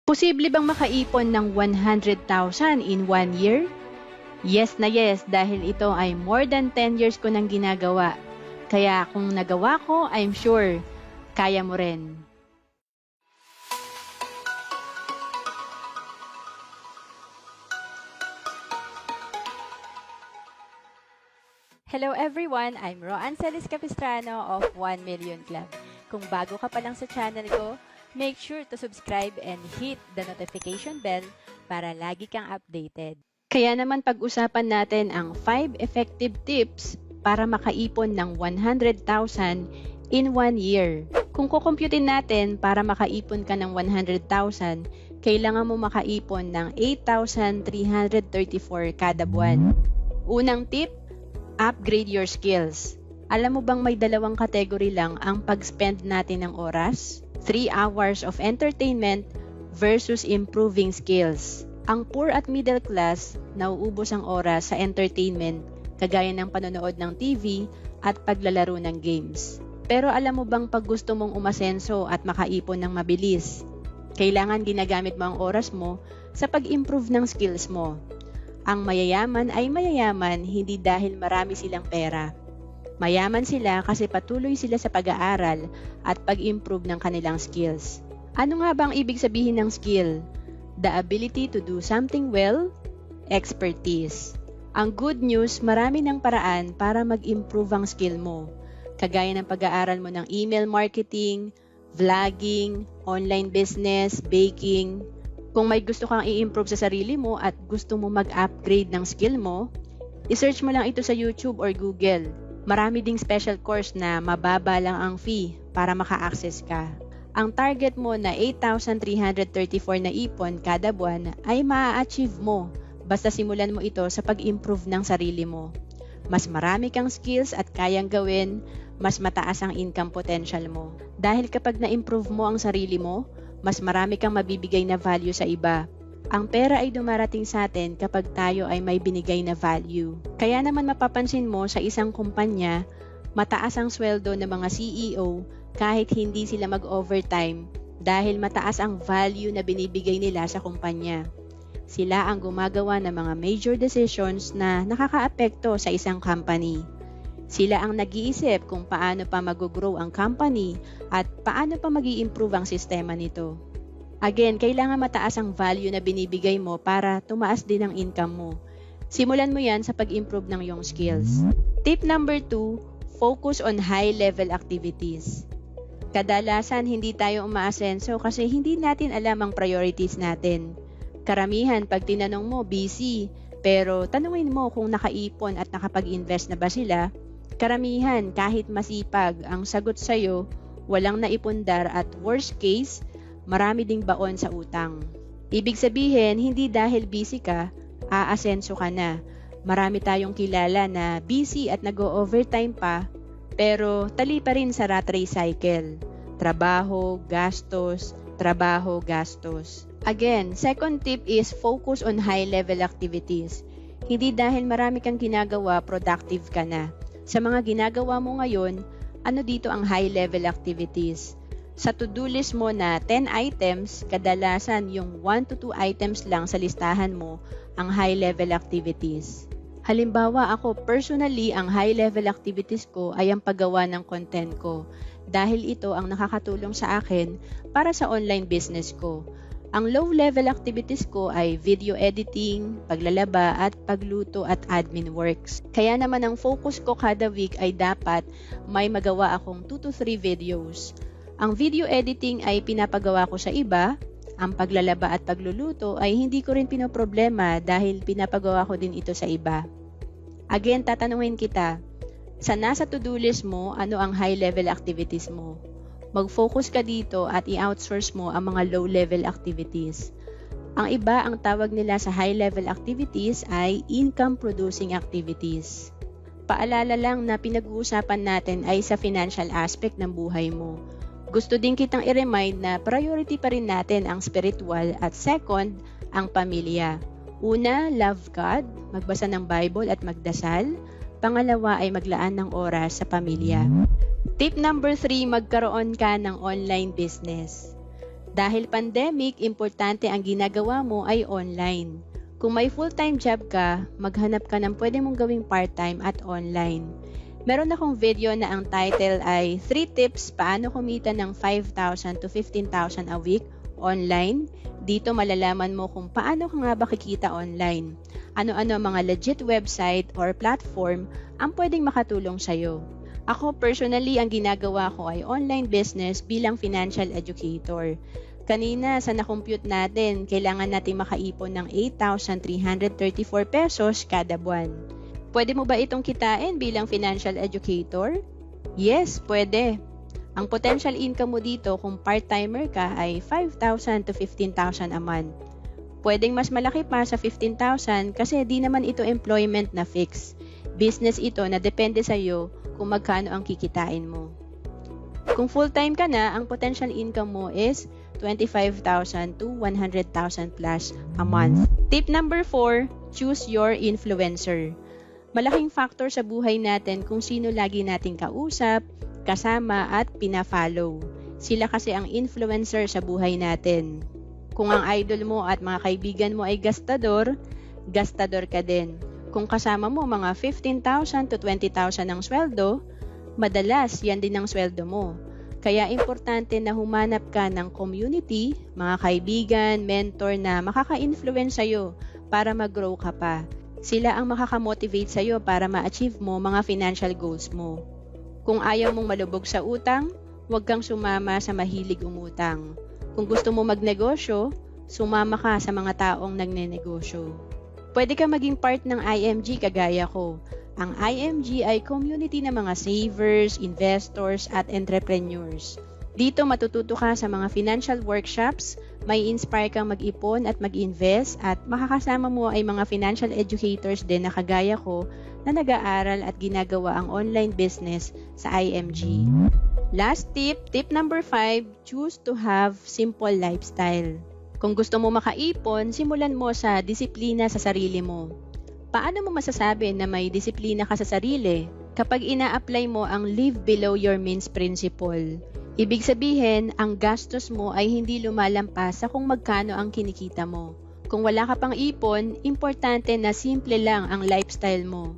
Posible bang makaipon ng 100,000 in 1 year? Yes na yes dahil ito ay more than 10 years ko nang ginagawa. Kaya kung nagawa ko, I'm sure kaya mo rin. Hello everyone, I'm Roan Celis Capistrano of 1 Million Club. Kung bago ka pa lang sa channel ko, make sure to subscribe and hit the notification bell para lagi kang updated. Kaya naman pag-usapan natin ang 5 effective tips para makaipon ng 100,000 in 1 year. Kung kukumputin natin para makaipon ka ng 100,000, kailangan mo makaipon ng 8,334 kada buwan. Unang tip, upgrade your skills. Alam mo bang may dalawang category lang ang pag-spend natin ng oras? 3 hours of entertainment versus improving skills. Ang poor at middle class, nauubos ang oras sa entertainment kagaya ng panonood ng TV at paglalaro ng games. Pero alam mo bang pag gusto mong umasenso at makaipon ng mabilis, kailangan ginagamit mo ang oras mo sa pag-improve ng skills mo. Ang mayayaman ay mayayaman hindi dahil marami silang pera. Mayaman sila kasi patuloy sila sa pag-aaral at pag-improve ng kanilang skills. Ano nga bang ibig sabihin ng skill? The ability to do something well, expertise. Ang good news, marami ng paraan para mag-improve ang skill mo. Kagaya ng pag-aaral mo ng email marketing, vlogging, online business, baking. Kung may gusto kang i-improve sa sarili mo at gusto mo mag-upgrade ng skill mo, i-search mo lang ito sa YouTube or Google. Marami ding special course na mababa lang ang fee para maka-access ka. Ang target mo na 8,334 na ipon kada buwan ay maa-achieve mo basta simulan mo ito sa pag-improve ng sarili mo. Mas marami kang skills at kayang gawin, mas mataas ang income potential mo. Dahil kapag na-improve mo ang sarili mo, mas marami kang mabibigay na value sa iba. Ang pera ay dumarating sa atin kapag tayo ay may binigay na value. Kaya naman mapapansin mo sa isang kumpanya, mataas ang sweldo ng mga CEO kahit hindi sila mag-overtime dahil mataas ang value na binibigay nila sa kumpanya. Sila ang gumagawa ng mga major decisions na nakakaapekto sa isang company. Sila ang nag-iisip kung paano pa mag-grow ang company at paano pa mag-i-improve ang sistema nito. Again, kailangan mataas ang value na binibigay mo para tumaas din ang income mo. Simulan mo yan sa pag-improve ng iyong skills. Tip number 2, focus on high-level activities. Kadalasan, hindi tayo umaasenso kasi hindi natin alam ang priorities natin. Karamihan, pag tinanong mo, busy, pero tanungin mo kung nakaipon at nakapag-invest na ba sila. Karamihan, kahit masipag, ang sagot sa'yo, walang naipundar at worst case, marami ding baon sa utang. Ibig sabihin, hindi dahil busy ka, aasenso ka na. Marami tayong kilala na busy at nag-overtime pa, pero tali pa rin sa rat race cycle. Trabaho, gastos, trabaho, gastos. Again, second tip is focus on high-level activities. Hindi dahil marami kang ginagawa, productive ka na. Sa mga ginagawa mo ngayon, ano dito ang high-level activities? Sa to-do list mo na 10 items, kadalasan yung 1 to 2 items lang sa listahan mo ang high-level activities. Halimbawa, ako personally, ang high-level activities ko ay ang paggawa ng content ko dahil ito ang nakakatulong sa akin para sa online business ko. Ang low-level activities ko ay video editing, paglalaba at pagluto at admin works. Kaya naman ang focus ko kada week ay dapat may magawa akong 2 to 3 videos. Ang video editing ay pinapagawa ko sa iba, ang paglalaba at pagluluto ay hindi ko rin pinoproblema dahil pinapagawa ko din ito sa iba. Again, tatanungin kita, sa nasa to-do list mo, ano ang high-level activities mo? Mag-focus ka dito at i-outsource mo ang mga low-level activities. Ang iba, ang tawag nila sa high-level activities ay income-producing activities. Paalala lang na pinag-uusapan natin ay sa financial aspect ng buhay mo. Gusto din kitang i-remind na priority pa rin natin ang spiritual at second, ang pamilya. Una, love God, magbasa ng Bible at magdasal. Pangalawa ay maglaan ng oras sa pamilya. Tip number 3, magkaroon ka ng online business. Dahil pandemic, importante ang ginagawa mo ay online. Kung may full-time job ka, maghanap ka ng pwede mong gawing part-time at online. Meron akong video na ang title ay 3 tips paano kumita ng 5,000 to 15,000 a week online. Dito malalaman mo kung paano ka nga ba kikita online. Ano-ano ang mga legit website or platform ang pwedeng makatulong sa'yo. Ako personally, ang ginagawa ko ay online business bilang financial educator. Kanina sa na-compute natin, kailangan natin makaipon ng 8,334 pesos kada buwan. Pwede mo ba itong kitain bilang financial educator? Yes, pwede. Ang potential income mo dito kung part-timer ka ay 5,000 to 15,000 a month. Pwedeng mas malaki pa sa 15,000 kasi di naman ito employment na fix. Business ito na depende sa iyo kung magkano ang kikitain mo. Kung full-time ka na, ang potential income mo is 25,000 to 100,000 plus a month. Tip number 4, choose your influencer. Malaking factor sa buhay natin kung sino lagi nating kausap, kasama at pina-follow. Sila kasi ang influencer sa buhay natin. Kung ang idol mo at mga kaibigan mo ay gastador, gastador ka din. Kung kasama mo mga 15,000 to 20,000 ang sweldo, madalas yan din ang sweldo mo. Kaya importante na humanap ka ng community, mga kaibigan, mentor na makaka-influence sa'yo para mag-grow ka pa. Sila ang makaka-motivate sa'yo para ma-achieve mo mga financial goals mo. Kung ayaw mong malubog sa utang, huwag kang sumama sa mahilig umutang. Kung gusto mo magnegosyo, sumama ka sa mga taong nagnenegosyo. Pwede ka maging part ng IMG kagaya ko. Ang IMG ay community ng mga savers, investors, at entrepreneurs. Dito matututo ka sa mga financial workshops, may inspire kang mag-ipon at mag-invest, at makakasama mo ay mga financial educators din na kagaya ko na nag-aaral at ginagawa ang online business sa IMG. Last tip, tip number 5, choose to have simple lifestyle. Kung gusto mo makaipon, simulan mo sa disiplina sa sarili mo. Paano mo masasabi na may disiplina ka sa sarili? Kapag ina-apply mo ang live below your means principle. Ibig sabihin, ang gastos mo ay hindi lumalampas sa kung magkano ang kinikita mo. Kung wala ka pang ipon, importante na simple lang ang lifestyle mo.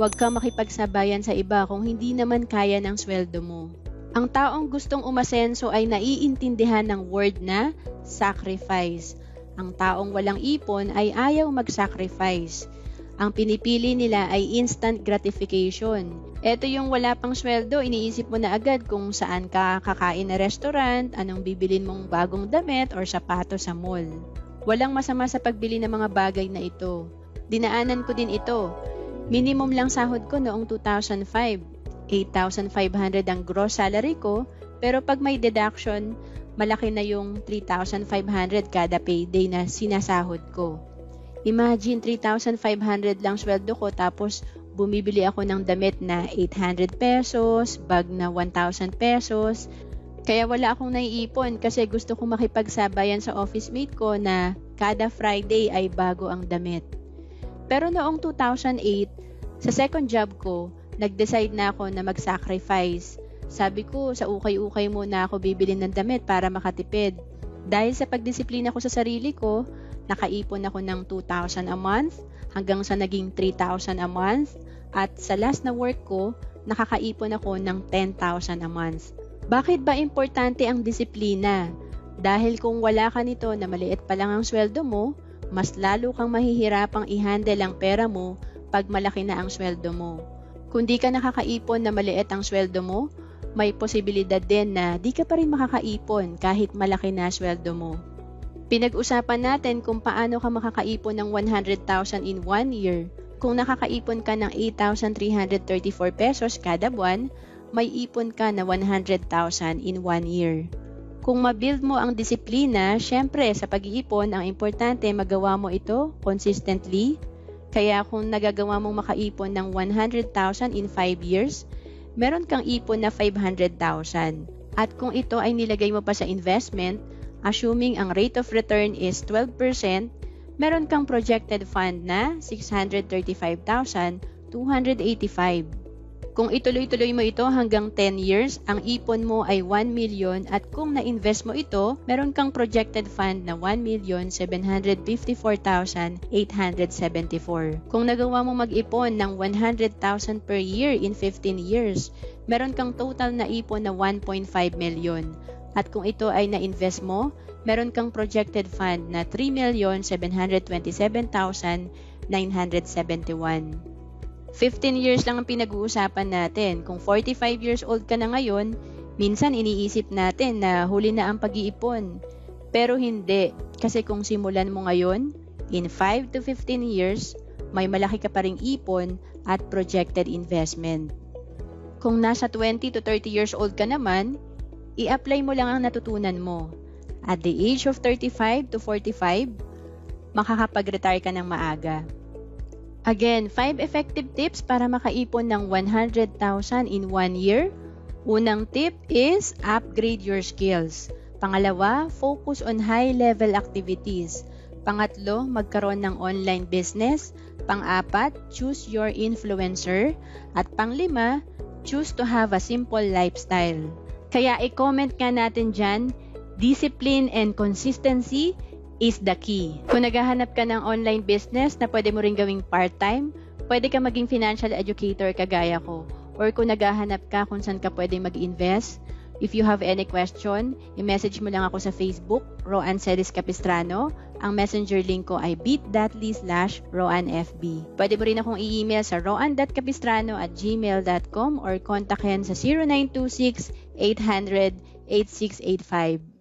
Huwag kang makipagsabayan sa iba kung hindi naman kaya ng sweldo mo. Ang taong gustong umasenso ay naiintindihan ng word na sacrifice. Ang taong walang ipon ay ayaw mag-sacrifice. Ang pinipili nila ay instant gratification. Ito yung wala pang sweldo, iniisip mo na agad kung saan ka kakain na restaurant, anong bibilin mong bagong damit or sapatos sa mall. Walang masama sa pagbili ng mga bagay na ito. Dinaanan ko din ito. Minimum lang sahod ko noong 2005. 8,500 ang gross salary ko, pero pag may deduction, malaki na yung 3,500 kada payday na sinasahod ko. Imagine 3,500 lang sweldo ko tapos bumibili ako ng damit na 800 pesos, bag na 1,000 pesos. Kaya wala akong naiipon kasi gusto kong makipagsabayan sa office mate ko na kada Friday ay bago ang damit. Pero noong 2008, sa second job ko, nag-decide na ako na mag-sacrifice. Sabi ko, sa ukay-ukay muna ako bibili ng damit para makatipid. Dahil sa pagdisiplina ko sa sarili ko, nakaipon ako ng 2,000 a month hanggang sa naging 3,000 a month at sa last na work ko, nakakaipon ako ng 10,000 a month. Bakit ba importante ang disiplina? Dahil kung wala ka nito na maliit pa lang ang sweldo mo, mas lalo kang mahihirapang i-handle ang pera mo pag malaki na ang sweldo mo. Kung di ka nakakaipon na maliit ang sweldo mo, may posibilidad din na di ka pa rin makakaipon kahit malaki na sweldo mo. Pinag-usapan natin kung paano ka makakaipon ng 100,000 in 1 year. Kung nakakaipon ka ng 8,334 pesos kada buwan, may ipon ka na 100,000 in 1 year. Kung ma-build mo ang disiplina, syempre sa pag-iipon, ang importante magawa mo ito consistently. Kaya kung nagagawa mong makaipon ng 100,000 in 5 years, meron kang ipon na 500,000. At kung ito ay nilagay mo pa sa investment, assuming ang rate of return is 12%, meron kang projected fund na 635,285. Kung ituloy-tuloy mo ito hanggang 10 years, ang ipon mo ay 1 million at kung na-invest mo ito, meron kang projected fund na 1,754,874. Kung nagawa mo mag-ipon ng 100,000 per year in 15 years, meron kang total na ipon na 1.5 million. At kung ito ay na-invest mo, meron kang projected fund na 3,727,971. 15 years lang ang pinag-uusapan natin. Kung 45 years old ka na ngayon, minsan iniisip natin na huli na ang pag-iipon. Pero hindi, kasi kung simulan mo ngayon, in 5 to 15 years, may malaki ka pa ring ipon at projected investment. Kung nasa 20 to 30 years old ka naman, i-apply mo lang ang natutunan mo. At the age of 35 to 45, makakapag-retire ka ng maaga. Again, 5 effective tips para makaipon ng 100,000 in 1 year. Unang tip is upgrade your skills. Pangalawa, focus on high-level activities. Pangatlo, magkaroon ng online business. Pang-apat, choose your influencer. At panglima, choose to have a simple lifestyle. Kaya i-comment nga natin dyan, discipline and consistency is the key. Kung naghahanap ka ng online business na pwede mo rin gawing part-time, pwede ka maging financial educator kagaya ko. Or kung naghahanap ka kung saan ka pwede mag-invest, if you have any question, i-message mo lang ako sa Facebook, Roan Celis Capistrano. Ang messenger link ko ay bit.ly/RoanFB. Pwede mo rin akong i-email sa roan.capistrano@gmail.com or kontakin sa 0926 800 8685.